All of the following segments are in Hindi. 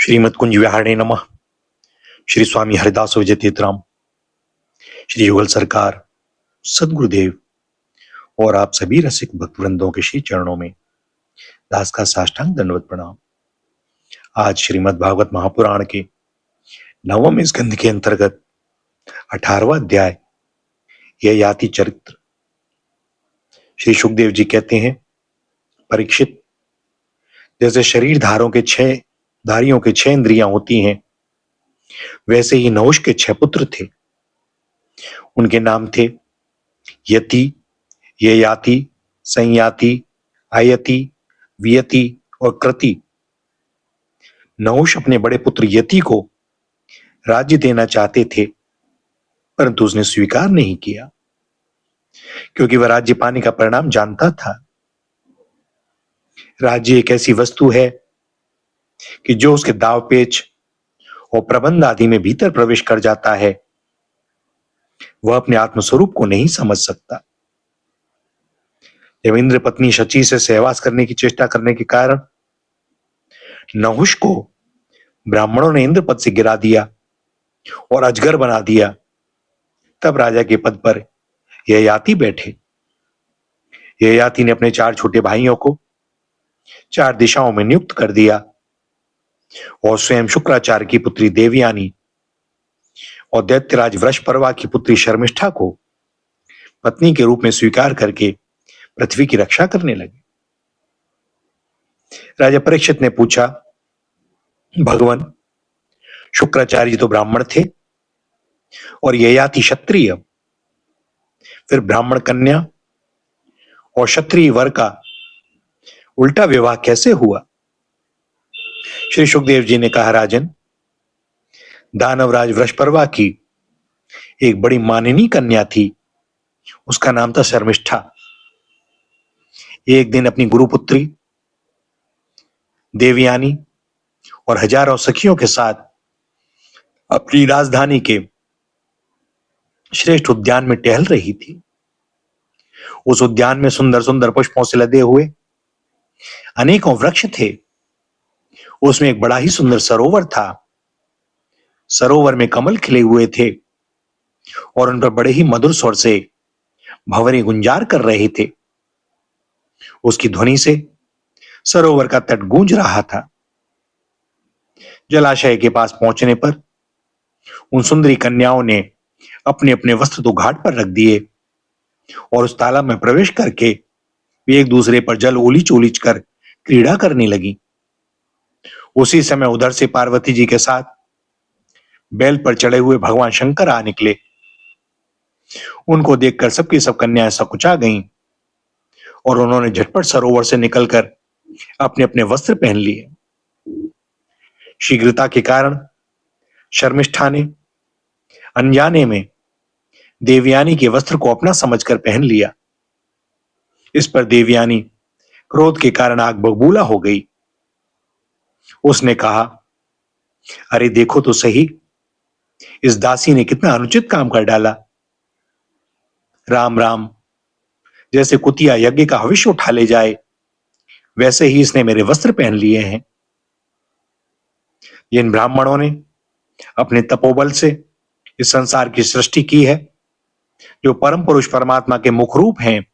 श्रीमद कुंज विहारणे नमः। श्री स्वामी हरिदास विजय तीर्थराम, श्री युगल सरकार, सदगुरुदेव और आप सभी रसिक भक्त वृंदों के श्री चरणों में दास का साष्टांग दंडवत प्रणाम। आज श्रीमद् भागवत महापुराण के नवम स्कंध के अंतर्गत 18वां अध्याय ययाति चरित्र। श्री सुखदेव जी कहते हैं, परीक्षित, जैसे शरीर धारियों के 6 इंद्रियां होती हैं, वैसे ही नहुष के 6 पुत्र थे। उनके नाम थे यति, ययाति, संयाति, आयति, वियति और कृति। नहुष अपने बड़े पुत्र यति को राज्य देना चाहते थे, परंतु उसने स्वीकार नहीं किया, क्योंकि वह राज्य पाने का परिणाम जानता था। राज्य एक ऐसी वस्तु है कि जो उसके दाव पेच और प्रबंध आदि में भीतर प्रवेश कर जाता है, वह अपने आत्मस्वरूप को नहीं समझ सकता। जब इंद्र पत्नी शची से सहवास करने की चेष्टा करने के कारण नहुष को ब्राह्मणों ने इंद्र पद से गिरा दिया और अजगर बना दिया, तब राजा के पद पर ययाति बैठे। ययाति ने अपने 4 छोटे भाइयों को 4 दिशाओं में नियुक्त कर दिया और स्वयं शुक्राचार्य की पुत्री देवयानी और दैत्यराज वृषपर्वा की पुत्री शर्मिष्ठा को पत्नी के रूप में स्वीकार करके पृथ्वी की रक्षा करने लगे। राजा परीक्षित ने पूछा, भगवान, शुक्राचार्य तो ब्राह्मण थे और ययाति क्षत्रिय, फिर ब्राह्मण कन्या और क्षत्रिय वर का उल्टा विवाह कैसे हुआ? श्री सुखदेव जी ने कहा, राजन, दानवराज वृषपर्वा की एक बड़ी माननीय कन्या थी, उसका नाम था शर्मिष्ठा। एक दिन अपनी गुरुपुत्री देवयानी और हजारों सखियों के साथ अपनी राजधानी के श्रेष्ठ उद्यान में टहल रही थी। उस उद्यान में सुंदर सुंदर पुष्पों से लदे हुए अनेकों वृक्ष थे। उसमें एक बड़ा ही सुंदर सरोवर था। सरोवर में कमल खिले हुए थे और उन पर बड़े ही मधुर स्वर से भंवरे गुंजार कर रहे थे। उसकी ध्वनि से सरोवर का तट गूंज रहा था। जलाशय के पास पहुंचने पर उन सुंदरी कन्याओं ने अपने अपने वस्त्र तो घाट पर रख दिए और उस तालाब में प्रवेश करके वे एक दूसरे पर जल उलीच उलीच कर क्रीड़ा करने लगी। उसी समय उधर से पार्वती जी के साथ बैल पर चढ़े हुए भगवान शंकर आ निकले। उनको देखकर सबकी सब कन्याएं सकुचा गईं और उन्होंने झटपट सरोवर से निकलकर अपने अपने वस्त्र पहन लिए। शीघ्रता के कारण शर्मिष्ठा ने अनजाने में देवयानी के वस्त्र को अपना समझकर पहन लिया। इस पर देवयानी क्रोध के कारण आग बबूला हो गई। उसने कहा, अरे देखो तो सही, इस दासी ने कितना अनुचित काम कर डाला। राम राम, जैसे कुतिया यज्ञ का हविष्य उठा ले जाए, वैसे ही इसने मेरे वस्त्र पहन लिए हैं। जिन ब्राह्मणों ने अपने तपोबल से इस संसार की सृष्टि की है, जो परम पुरुष परमात्मा के मुख रूप हैं,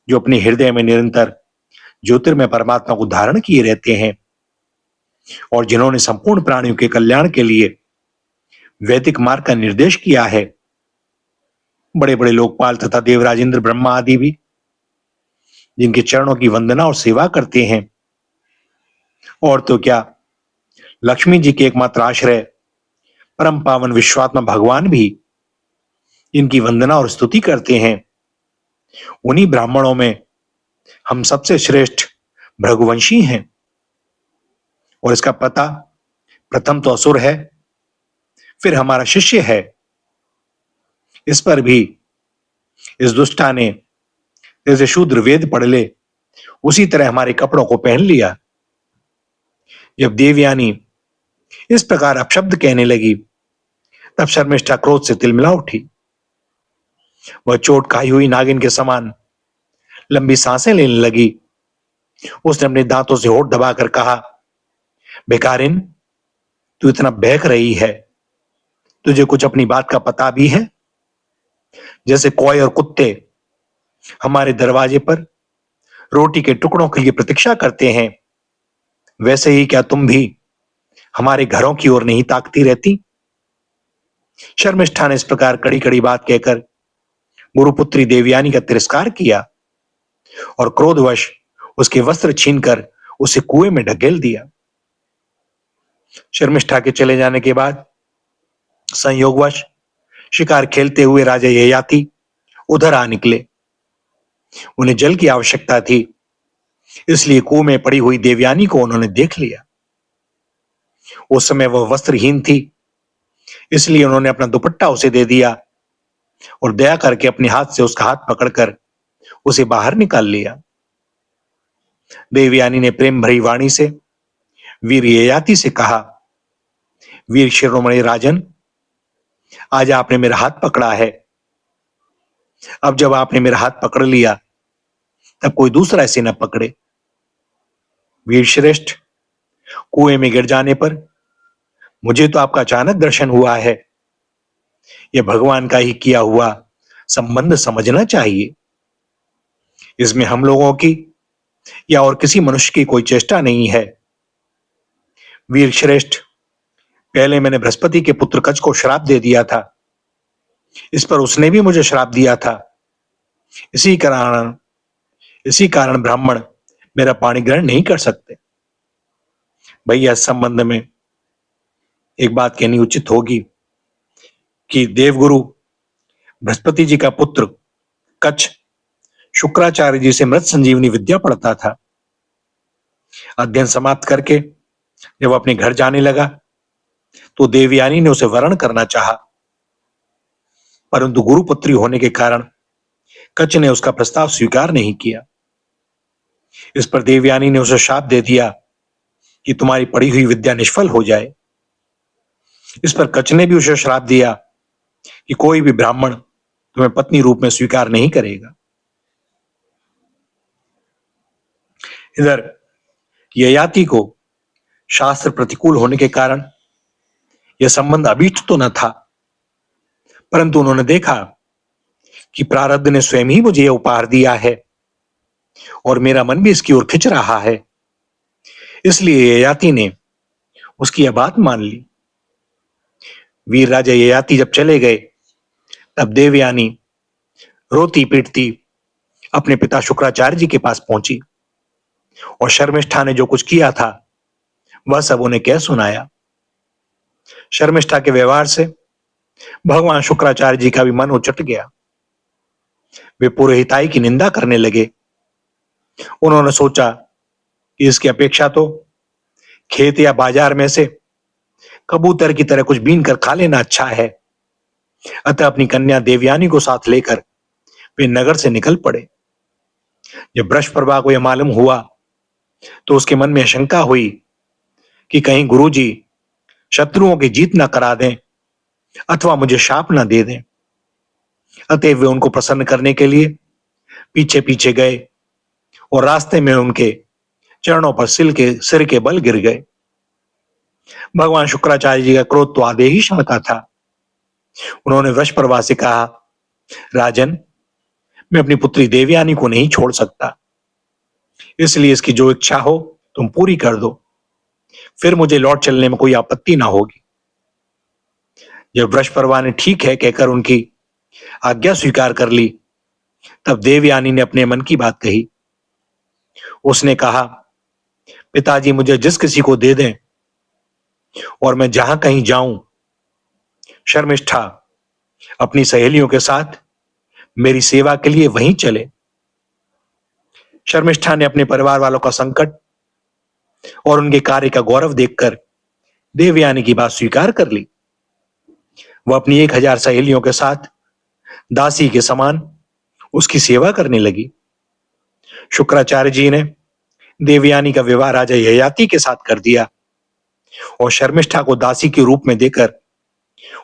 जो अपने हृदय में निरंतर ज्योतिर्मय परमात्मा को धारण किए रहते हैं और जिन्होंने संपूर्ण प्राणियों के कल्याण के लिए वैदिक मार्ग का निर्देश किया है, बड़े बड़े लोकपाल तथा देवराज इंद्र ब्रह्मा आदि भी जिनके चरणों की वंदना और सेवा करते हैं, और तो क्या, लक्ष्मी जी के एकमात्र आश्रय परम पावन विश्वात्मा भगवान भी इनकी वंदना और स्तुति करते हैं। उन्हीं ब्राह्मणों में हम सबसे श्रेष्ठ भृगुवंशी हैं और इसका पता प्रथम तो असुर है, फिर हमारा शिष्य है। इस पर भी इस दुष्टा ने जैसे शूद्र वेद पढ़ ले, उसी तरह हमारे कपड़ों को पहन लिया। जब देवयानी इस प्रकार अपशब्द कहने लगी, तब शर्मिष्ठा क्रोध से तिलमिला उठी। वह चोट खाई हुई नागिन के समान लंबी सांसें लेने लगी। उसने अपने दांतों से होठ दबाकर कहा, बेकारिन, तू इतना बहक रही है, तुझे कुछ अपनी बात का पता भी है? जैसे कौए और कुत्ते हमारे दरवाजे पर रोटी के टुकड़ों के लिए प्रतीक्षा करते हैं, वैसे ही क्या तुम भी हमारे घरों की ओर नहीं ताकती रहती? शर्मिष्ठा ने इस प्रकार कड़ी कड़ी बात कहकर गुरुपुत्री देवयानी का तिरस्कार किया और क्रोधवश उसके वस्त्र छीनकर उसे कुएं में ढकेल दिया। शर्मिष्ठा के चले जाने के बाद संयोगवश शिकार खेलते हुए राजा ययाति उधर आ निकले। उन्हें जल की आवश्यकता थी, इसलिए कुएं में पड़ी हुई देवयानी को उन्होंने देख लिया। उस समय वह वस्त्रहीन थी, इसलिए उन्होंने अपना दुपट्टा उसे दे दिया और दया करके अपने हाथ से उसका हाथ पकड़कर उसे बाहर निकाल लिया। देवयानी ने प्रेम भरी वाणी से वीर ययाति से कहा, वीर शिरोमणि राजन, आज आपने मेरा हाथ पकड़ा है। अब जब आपने मेरा हाथ पकड़ लिया, तब कोई दूसरा ऐसे न पकड़े। वीर श्रेष्ठ, कुएं में गिर जाने पर मुझे तो आपका अचानक दर्शन हुआ है। यह भगवान का ही किया हुआ संबंध समझना चाहिए। इसमें हम लोगों की या और किसी मनुष्य की कोई चेष्टा नहीं है। वीर श्रेष्ठ, पहले मैंने बृहस्पति के पुत्र कच्छ को श्राप दे दिया था, इस पर उसने भी मुझे श्राप दिया था। इसी कारण ब्राह्मण मेरा पाणी ग्रहण नहीं कर सकते। भैया, इस संबंध में एक बात कहनी उचित होगी कि देवगुरु बृहस्पति जी का पुत्र कच्छ शुक्राचार्य जी से मृत संजीवनी विद्या पढ़ता था। अध्ययन समाप्त करके जब अपने घर जाने लगा तो देवयानी ने उसे वरण करना चाहा, परंतु गुरुपुत्री होने के कारण कच्छ ने उसका प्रस्ताव स्वीकार नहीं किया। इस पर देवयानी ने उसे शाप दे दिया कि तुम्हारी पढ़ी हुई विद्या निष्फल हो जाए। इस पर कच्छ ने भी उसे श्राप दिया कि कोई भी ब्राह्मण तुम्हें पत्नी रूप में स्वीकार नहीं करेगा। इधर ययाति को शास्त्र प्रतिकूल होने के कारण यह संबंध अभीष्ट तो न था, परंतु उन्होंने देखा कि प्रारब्ध ने स्वयं ही मुझे यह उपहार दिया है और मेरा मन भी इसकी ओर खिंच रहा है, इसलिए ययाति ने उसकी यह बात मान ली। वीर राजा ययाति जब चले गए, तब देवयानी रोती पीटती अपने पिता शुक्राचार्य जी के पास पहुंची और शर्मिष्ठा ने जो कुछ किया था वह सब उन्हें कह सुनाया। शर्मिष्ठा के व्यवहार से भगवान शुक्राचार्य जी का भी मन उचट गया। वे पुरोहिताई की निंदा करने लगे। उन्होंने सोचा कि इसकी अपेक्षा तो खेत या बाजार में से कबूतर की तरह कुछ बीन कर खा लेना अच्छा है। अतः अपनी कन्या देवयानी को साथ लेकर वे नगर से निकल पड़े। जब बृहस्पति को यह मालूम हुआ तो उसके मन में शंका हुई कि कहीं गुरुजी शत्रुओं की जीत न करा दें अथवा मुझे शाप न दे दें। अतएव वे उनको प्रसन्न करने के लिए पीछे पीछे गए और रास्ते में उनके चरणों पर सिर के बल गिर गए। भगवान शुक्राचार्य जी का क्रोध तो आधे ही क्षण का था। उन्होंने वृषपर्वा से कहा, राजन, मैं अपनी पुत्री देवयानी को नहीं छोड़ सकता, इसलिए इसकी जो इच्छा हो तुम पूरी कर दो, फिर मुझे लौट चलने में कोई आपत्ति ना होगी। जब वृषपर्वा ने ठीक है कहकर उनकी आज्ञा स्वीकार कर ली, तब देवयानी ने अपने मन की बात कही। उसने कहा, पिताजी मुझे जिस किसी को दे दें और मैं जहां कहीं जाऊं, शर्मिष्ठा अपनी सहेलियों के साथ मेरी सेवा के लिए वहीं चले। शर्मिष्ठा ने अपने परिवार वालों का संकट और उनके कार्य का गौरव देखकर देवयानी की बात स्वीकार कर ली। वह अपनी 1000 सहेलियों के साथ दासी के समान उसकी सेवा करने लगी। शुक्राचार्य जी ने देवयानी का विवाह राजा ययाति के साथ कर दिया और शर्मिष्ठा को दासी के रूप में देकर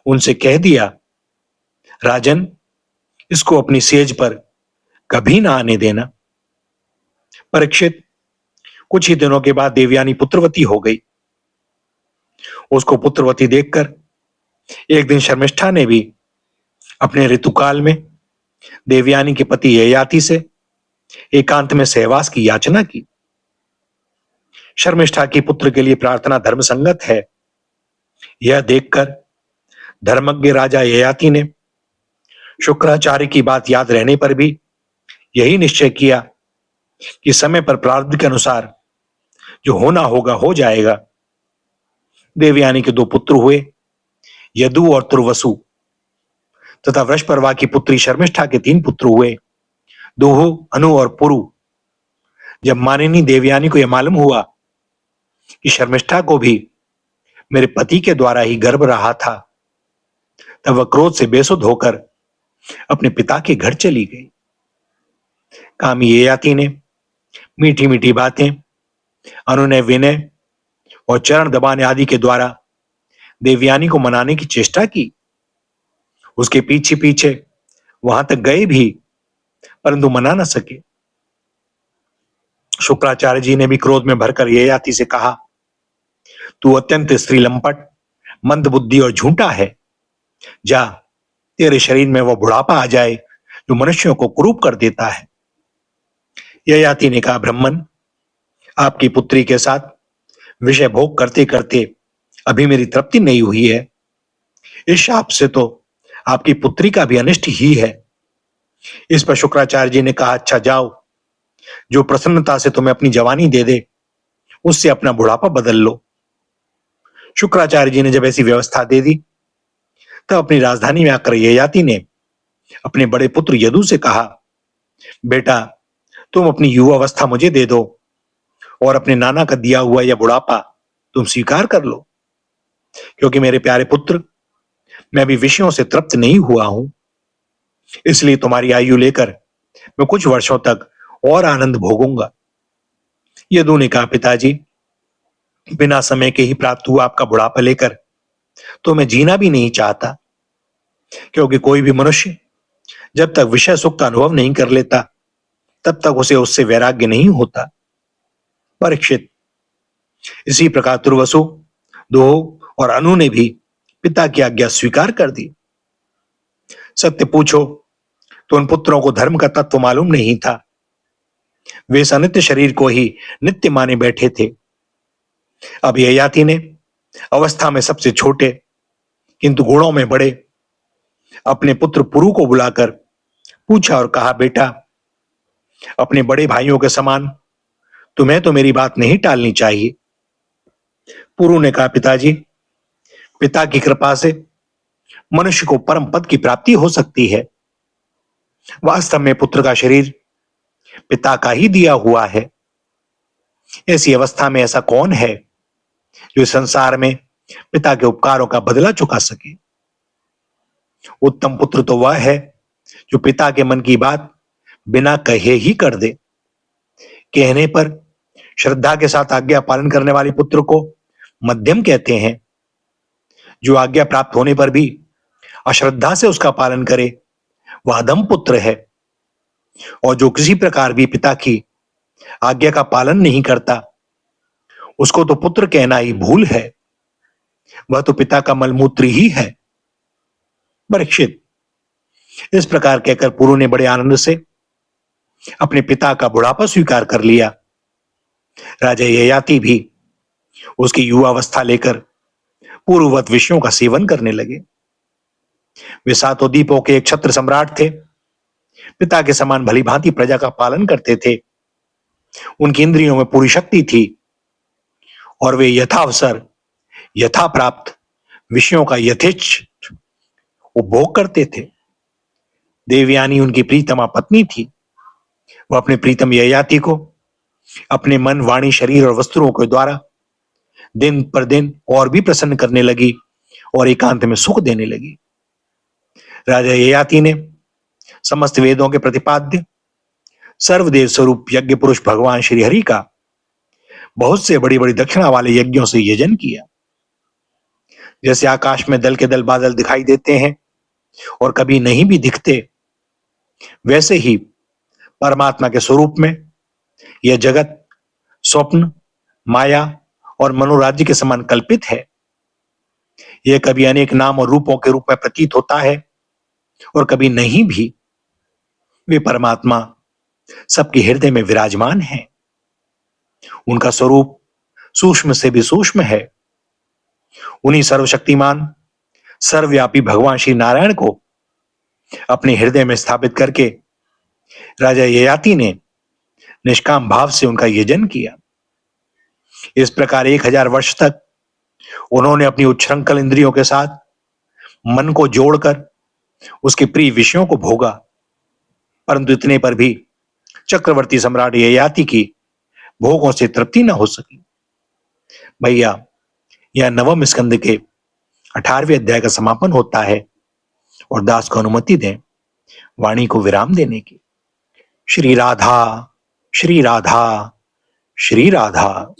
उनसे कह दिया, राजन, इसको अपनी सेज पर कभी ना आने देना। परीक्षित, कुछ ही दिनों के बाद देवयानी पुत्रवती हो गई। उसको पुत्रवती देखकर एक दिन शर्मिष्ठा ने भी अपने ऋतुकाल में देवयानी के पति ययाति से एकांत में सहवास की याचना की। शर्मिष्ठा की पुत्र के लिए प्रार्थना धर्म संगत है, यह देखकर धर्मज्ञ राजा ययाति ने शुक्राचार्य की बात याद रहने पर भी यही निश्चय किया कि समय पर प्रारब्ध के अनुसार जो होना होगा हो जाएगा। देवयानी के 2 पुत्र हुए, यदु और तुर्वसु, तथा वृषपर्वा की पुत्री शर्मिष्ठा के 3 पुत्र हुए, दुहु, अनु और पुरु। जब मानिनी देवयानी को यह मालूम हुआ कि शर्मिष्ठा को भी मेरे पति के द्वारा ही गर्भ रहा था, तब वह क्रोध से बेसुध होकर अपने पिता के घर चली गई। कामी ययाति ने मीठी मीठी बातें, अनुनय विनय और चरण दबाने आदि के द्वारा देवयानी को मनाने की चेष्टा की। उसके पीछे पीछे वहां तक गए भी, परंतु मना न सके। शुक्राचार्य जी ने भी क्रोध में भरकर ययाति से कहा, तू अत्यंत स्त्रीलंपट, मंदबुद्धि और झूठा है। जा, तेरे शरीर में वह बुढ़ापा आ जाए जो मनुष्यों को कुरूप कर देता है। ययाति ने कहा, ब्राह्मण, आपकी पुत्री के साथ विषय भोग करते करते अभी मेरी तृप्ति नहीं हुई है। इस शाप से तो आपकी पुत्री का भी अनिष्ट ही है। इस पर शुक्राचार्य जी ने कहा, अच्छा जाओ, जो प्रसन्नता से तुम्हें अपनी जवानी दे दे उससे अपना बुढ़ापा बदल लो। शुक्राचार्य जी ने जब ऐसी व्यवस्था दे दी तब अपनी राजधानी में आकर ययाति ने अपने बड़े पुत्र यदु से कहा, बेटा, तुम अपनी युवावस्था मुझे दे दो और अपने नाना का दिया हुआ यह बुढ़ापा तुम स्वीकार कर लो, क्योंकि मेरे प्यारे पुत्र, मैं अभी विषयों से तृप्त नहीं हुआ हूं, इसलिए तुम्हारी आयु लेकर मैं कुछ वर्षों तक और आनंद भोगूंगा। यदु ने कहा, पिताजी, बिना समय के ही प्राप्त हुआ आपका बुढ़ापा लेकर तो मैं जीना भी नहीं चाहता, क्योंकि कोई भी मनुष्य जब तक विषय सुख का अनुभव नहीं कर लेता तब तक उसे उससे वैराग्य नहीं होता। परीक्षित, इसी प्रकार तुर्वसु, दोह और अनु ने भी पिता की आज्ञा स्वीकार कर दी। सत्य पूछो तो उन पुत्रों को धर्म का तत्व मालूम नहीं था। वे इस अनित्य शरीर को ही नित्य माने बैठे थे। अब ययाति ने अवस्था में सबसे छोटे किंतु गुणों में बड़े अपने पुत्र पुरु को बुलाकर पूछा और कहा, बेटा, अपने बड़े भाइयों के समान तुम्हें तो मेरी बात नहीं टालनी चाहिए। पुरु ने कहा, पिताजी, पिता की कृपा से मनुष्य को परम पद की प्राप्ति हो सकती है। वास्तव में पुत्र का शरीर पिता का ही दिया हुआ है। ऐसी अवस्था में ऐसा कौन है जो इस संसार में पिता के उपकारों का बदला चुका सके। उत्तम पुत्र तो वह है जो पिता के मन की बात बिना कहे ही कर दे। कहने पर श्रद्धा के साथ आज्ञा पालन करने वाले पुत्र को मध्यम कहते हैं। जो आज्ञा प्राप्त होने पर भी अश्रद्धा से उसका पालन करे वह अधम पुत्र है। और जो किसी प्रकार भी पिता की आज्ञा का पालन नहीं करता उसको तो पुत्र कहना ही भूल है, वह तो पिता का मलमूत्र ही है। परीक्षित, इस प्रकार कहकर पुरु ने बड़े आनंद से अपने पिता का बुढ़ापा स्वीकार कर लिया। राजा ययाति भी उसकी युवावस्था लेकर पूर्ववत विषयों का सेवन करने लगे। वे 7 द्वीपों के एक छत्र सम्राट थे। पिता के समान भली भांति प्रजा का पालन करते थे। उनकी इंद्रियों में पूरी शक्ति थी और वे यथावसर यथा प्राप्त विषयों का यथेच्छ उपभोग करते थे। देवयानी उनकी प्रीतमा पत्नी थी। वह अपने प्रीतम ययाति को अपने मन, वाणी, शरीर और वस्त्रों के द्वारा दिन पर दिन और भी प्रसन्न करने लगी और एकांत में सुख देने लगी। राजा ययाति ने समस्त वेदों के प्रतिपाद्य सर्वदेव स्वरूप यज्ञ पुरुष भगवान श्री हरि का बहुत से बड़ी बड़ी दक्षिणा वाले यज्ञों से यजन किया। जैसे आकाश में दल के दल बादल दिखाई देते हैं और कभी नहीं भी दिखते, वैसे ही परमात्मा के स्वरूप में यह जगत स्वप्न, माया और मनोराज्य के समान कल्पित है। यह कभी अनेक नाम और रूपों के रूप में प्रतीत होता है और कभी नहीं भी। वे परमात्मा सबके हृदय में विराजमान हैं। उनका स्वरूप सूक्ष्म से भी सूक्ष्म है। उन्हीं सर्वशक्तिमान सर्वव्यापी भगवान श्री नारायण को अपने हृदय में स्थापित करके राजा ययाति ने निष्काम भाव से उनका यजन किया। इस प्रकार 1000 वर्ष तक उन्होंने अपनी उच्छृंखल इंद्रियों के साथ मन को जोड़कर उसके प्रिय विषयों को भोगा, परंतु इतने पर भी चक्रवर्ती सम्राट ययाति की भोगों से तृप्ति न हो सकी। भैया, यह 9वें स्कंद के 18वें अध्याय का समापन होता है और दास को अनुमति दें वाणी को विराम देने की। श्री राधा, श्री राधा, श्री राधा।